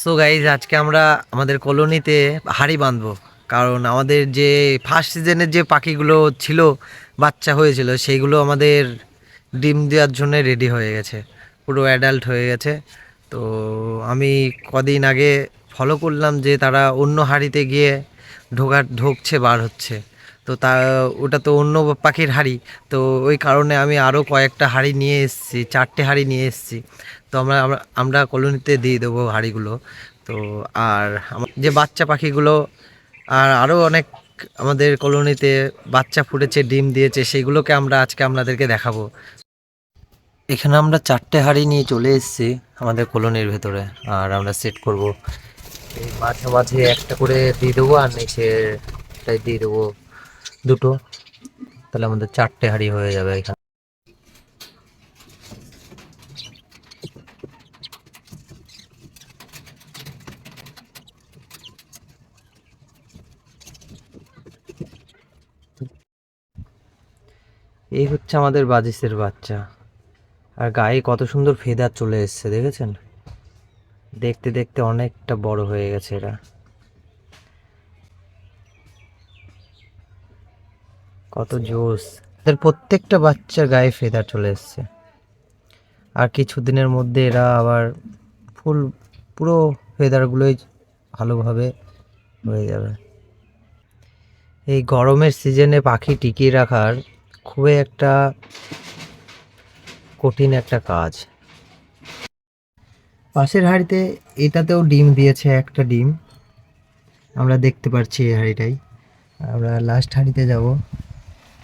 So guys আজকে আমরা আমাদের কলোনিতে হাঁড়ি বাঁধবো, কারণ আমাদের যে ফার্স্ট সিজনের যে পাখিগুলো ছিল, বাচ্চা হয়েছিল, সেইগুলো আমাদের ডিম দেওয়ার জন্য রেডি হয়ে গেছে, পুরো অ্যাডাল্ট হয়ে গেছে। তো আমি কদিন আগে ফলো করলাম যে তারা অন্য হাঁড়িতে গিয়ে ঢুকছে বার হচ্ছে। তো ওটা তো অন্য পাখির হাঁড়ি। তো ওই কারণে আমি আরও কয়েকটা হাঁড়ি নিয়ে এসেছি, 4টে হাঁড়ি নিয়ে এসেছি। তো আমরা আমরা আমরা কলোনিতে দিয়ে দেবো হাঁড়িগুলো। তো আর যে বাচ্চা পাখিগুলো আর আরও অনেক আমাদের কলোনিতে বাচ্চা ফুটেছে, ডিম দিয়েছে, সেইগুলোকে আমরা আজকে আপনাদেরকে দেখাবো। এখানে আমরা 4টে হাঁড়ি নিয়ে চলে এসেছি আমাদের কলোনির ভেতরে, আর আমরা সেট করব। এই মাঝে মাঝে একটা করে দিয়ে দেবো, আর নিচেটাই দিয়ে দেবো দুটো। তাহলে আমাদের 4টে হাঁড়ি হয়ে যাবে এখানে। এই হচ্ছে আমাদের বাজিসের বাচ্চা, আর গায়ে কত সুন্দর ফেদার চলে এসছে, দেখেছেন? দেখতে দেখতে অনেকটা বড় হয়ে গেছে এরা, কত জোস! এদের প্রত্যেকটা বাচ্চার গায়ে ফেদার চলে এসছে, আর কিছুদিনের মধ্যে এরা আবার ফুল পুরো ফেদারগুলোই ভালোভাবে হয়ে যাবে। এই গরমের সিজনে পাখি টিকিয়ে রাখার খুবই একটা কঠিন একটা কাজ। পাশের হাঁড়িতে এটাতেও ডিম দিয়েছে, একটা ডিম আমরা দেখতে পাচ্ছি এই হাঁড়িটাই। আমরা লাস্ট হাঁড়িতে যাব।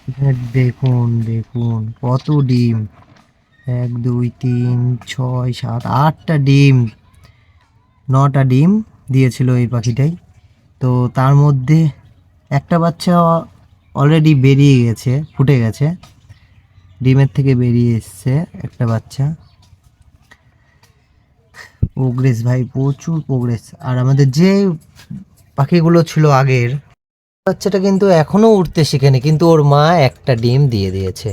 এখানে দেখুন দেখুন কত ডিম! 1 2 3 6 7 8টা ডিম, 9টা ডিম দিয়েছিল এই পাখিটাই। তো তার মধ্যে একটা বাচ্চা অলরেডি বেরিয়ে গেছে, ফুটে গেছে, ডিমের থেকে বেরিয়ে এসছে একটা বাচ্চা। প্রোগ্রেস ভাই, প্রচুর প্রোগ্রেস। আর আমাদের যে পাখিগুলো ছিল আগের, বাচ্চাটা কিন্তু এখনো উঠতে শিখেনি, কিন্তু ওর মা একটা ডিম দিয়ে দিয়েছে।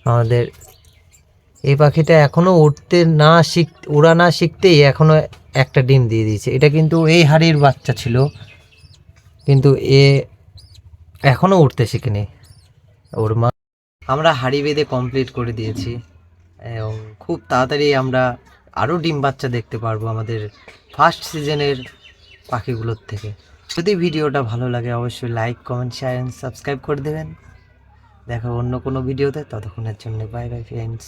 আমাদের এই পাখিটা এখনো উড়া না শিখতেই এখনো একটা ডিম দিয়ে দিয়েছে। এটা কিন্তু এই হাড়ির বাচ্চা ছিল, কিন্তু এ এখনো উঠতে শিখেনি ওর মা। আমরা হাড়ি বেঁধে কমপ্লিট করে দিয়েছি, এবং খুব তাড়াতাড়ি আমরা আরও ডিম বাচ্চা দেখতে পারবো আমাদের ফার্স্ট সিজনের পাখিগুলোর থেকে। যদি ভিডিওটা ভালো লাগে অবশ্যই like, comment, share and subscribe করে দেবেন। দেখা অন্য কোনো ভিডিওতে, ততক্ষণের জন্য বাই বাই ফ্রেন্ডস।